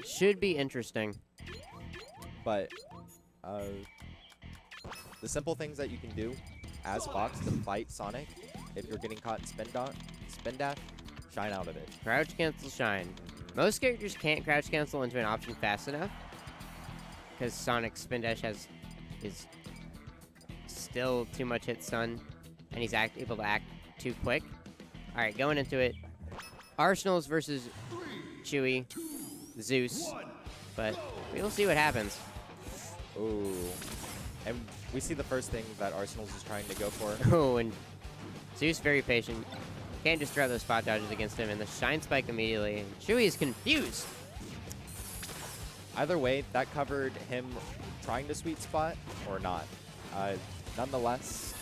It should be interesting. But the simple things that you can do as Fox to fight Sonic, if you're getting caught in spin dash, shine out of it. Crouch cancel shine. Most characters can't crouch cancel into an option fast enough because Sonic's spin dash is still too much hit stun, and he's able to act too quick. All right, going into it, Arsenals versus Chewy, Zeus, but we'll see what happens. Ooh, and we see the first thing that Arsenals is trying to go for. Oh, and Zeus very patient. Can't just throw those spot dodges against him, and the shine spike immediately. And Chewy is confused. Either way, that covered him trying to sweet spot or not. Nonetheless.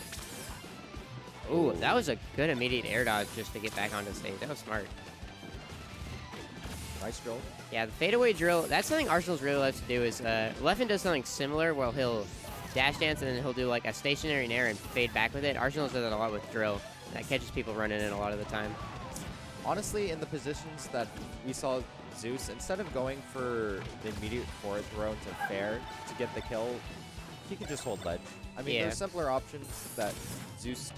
Ooh, that was a good immediate air dodge just to get back onto the stage. That was smart. Nice drill. Yeah, the fadeaway drill, that's something Arsenal's really loves to do is, Leffen does something similar where he'll dash dance and then he'll do like a stationary nair and fade back with it. Arsenal's does that a lot with drill. That catches people running in a lot of the time. Honestly, in the positions that we saw Zeus, instead of going for the immediate forward throw into fair to get the kill, he could just hold ledge. I mean, there's simpler options that Zeus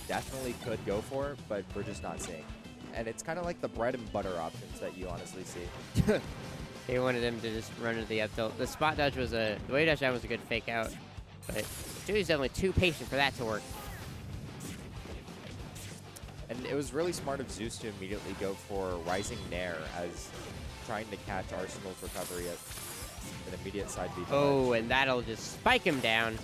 definitely could go for, but we're just not seeing. And it's kind of like the bread and butter options that you honestly see. They wanted him to just run into the up tilt. The spot dodge was the way dash down was a good fake out, but Chewy's definitely too patient for that to work. And it was really smart of Zeus to immediately go for Rising Nair as trying to catch Arsenal's recovery at an immediate side B. Oh, and that'll just spike him down.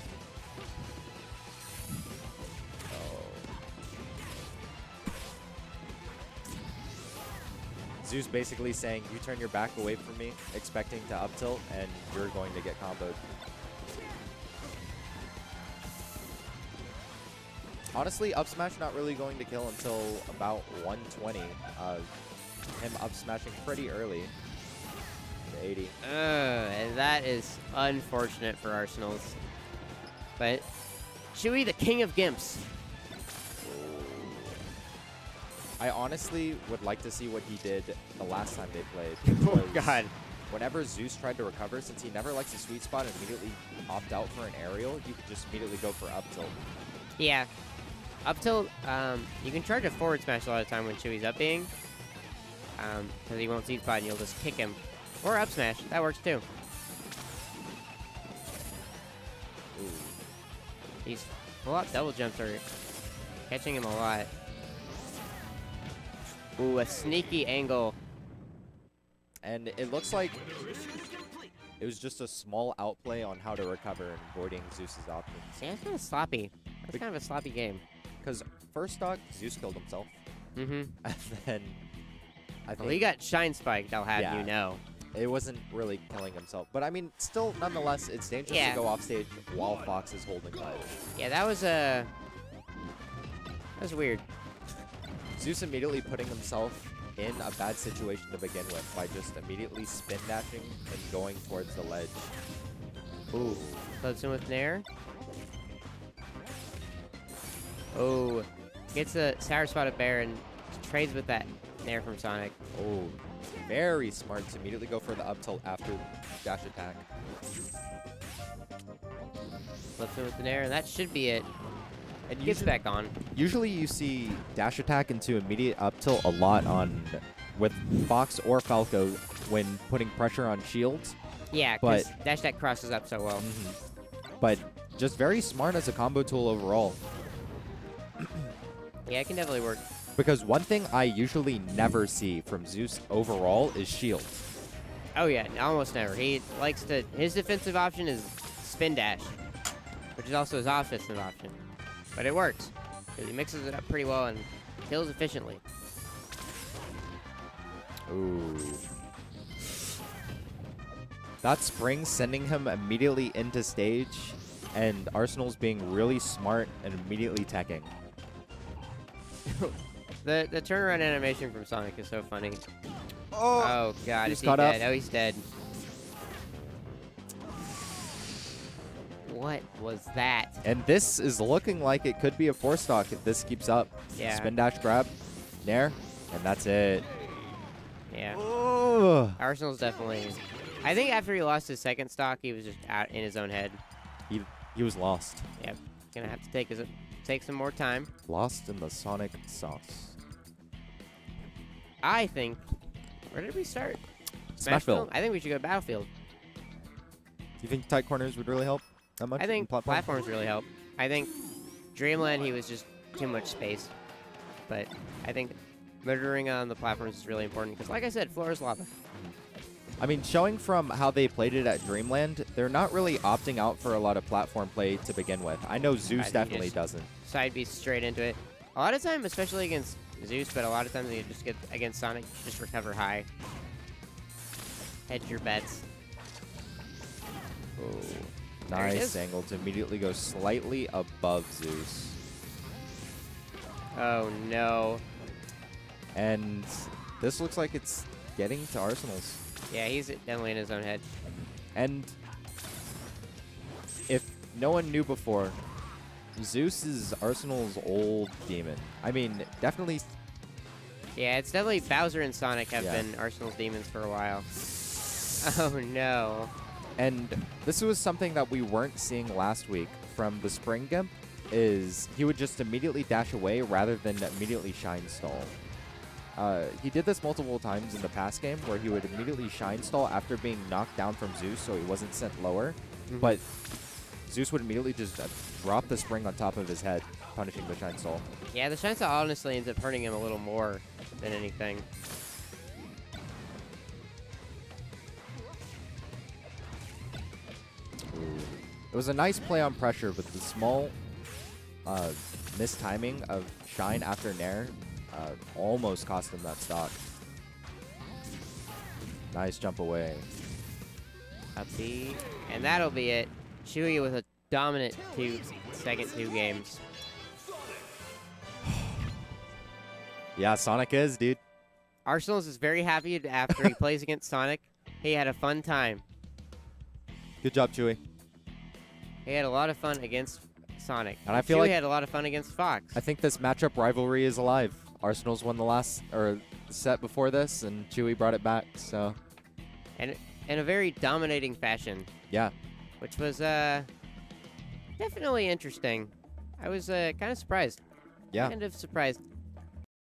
Zeus basically saying, you turn your back away from me, expecting to up tilt, and you're going to get comboed. Honestly, up smash not really going to kill until about 120. Him up smashing pretty early. To 80. And that is unfortunate for Arsenals. But Chewy, the king of gimps. I honestly would like to see what he did the last time they played. Oh, God. Whenever Zeus tried to recover, since he never likes a sweet spot and immediately opt out for an aerial, you could just immediately go for up tilt. Yeah. Up tilt, you can charge a forward smash a lot of the time when Chewy's up being. Because he won't sweet spot and you'll just kick him. Or up smash. That works too. Ooh. These pull-up double jumps are catching him a lot. Ooh, a sneaky angle. And it looks like it was just a small outplay on how to recover and avoiding Zeus's options. Yeah, it's kind of sloppy. That's kind of a sloppy game. Because first stock, Zeus killed himself. Mm-hmm. And then I think... Well, he got shine spiked, I'll have you know. It wasn't really killing himself. But I mean, still, nonetheless, it's dangerous to go off stage while Fox is holding ledge. Yeah, that was weird. Zeus immediately putting himself in a bad situation to begin with by just immediately spin dashing and going towards the ledge. Ooh. Floats in with Nair. Oh. Gets a sour spotted bear and trades with that Nair from Sonic. Oh. Very smart to immediately go for the up tilt after dash attack. Flips in with the Nair, and that should be it. And gets back on. Usually you see dash attack into immediate up tilt a lot with Fox or Falco when putting pressure on shields. Yeah, because dash attack crosses up so well. But just very smart as a combo tool overall. Yeah, it can definitely work. Because one thing I usually never see from Zeus overall is shields. Oh yeah, almost never. He likes to, his defensive option is spin dash, which is also his offensive option. But it works, because he mixes it up pretty well and kills efficiently. Ooh. That spring sending him immediately into stage, and Arsenal's being really smart and immediately teching. The turnaround animation from Sonic is so funny. Oh God, is he caught dead? up. Oh, he's dead. What was that? And this is looking like it could be a 4-stock if this keeps up. Yeah. Spin dash grab, Nair, and that's it. Yeah. Oh. Arsenal's definitely... I think after he lost his second stock, he was just out in his own head. He was lost. Yep. Gonna have to take some more time. Lost in the Sonic sauce. I think... Where did we start? Smashville. I think we should go to Battlefield. Do you think tight corners would really help that much? I think platforms really help. I think Dreamland, he was just too much space. But I think murdering on the platforms is really important because, like I said, floor is lava. I mean, showing from how they played it at Dreamland, they're not really opting out for a lot of platform play to begin with. I know Zeus definitely doesn't. Side B straight into it. A lot of time, especially against Zeus, but a lot of times you just get against Sonic, just recover high. Hedge your bets. Oh, nice angle to immediately go slightly above Zeus. Oh, no. And this looks like it's getting to Arsenal's. Yeah, he's definitely in his own head. And if no one knew before, Zeus is Arsenal's old demon. I mean, definitely... Yeah, it's definitely Bowser and Sonic have been Arsenal's demons for a while. Oh, no. And this was something that we weren't seeing last week from the Spring Gimp, is he would just immediately dash away rather than immediately Shine Stall. He did this multiple times in the past game where he would immediately Shine Stall after being knocked down from Zeus so he wasn't sent lower. But Zeus would immediately just drop the spring on top of his head, punishing the Shine Stall. Yeah, the Shine Stall honestly ends up hurting him a little more than anything. It was a nice play on pressure, but the small mistiming of Shine after Nair almost cost him that stock. Nice jump away. Up B, and that'll be it. Chewy with a dominant second two games. Yeah, Sonic is, dude. Arsenal's is very happy after he plays against Sonic. He had a fun time. Good job, Chewy. He had a lot of fun against Sonic. And I feel Chewy like had a lot of fun against Fox. I think this matchup rivalry is alive. Arsenal's won the last set before this, and Chewy brought it back. So, and in a very dominating fashion. Yeah. Which was definitely interesting. I was kind of surprised. Yeah. Kind of surprised.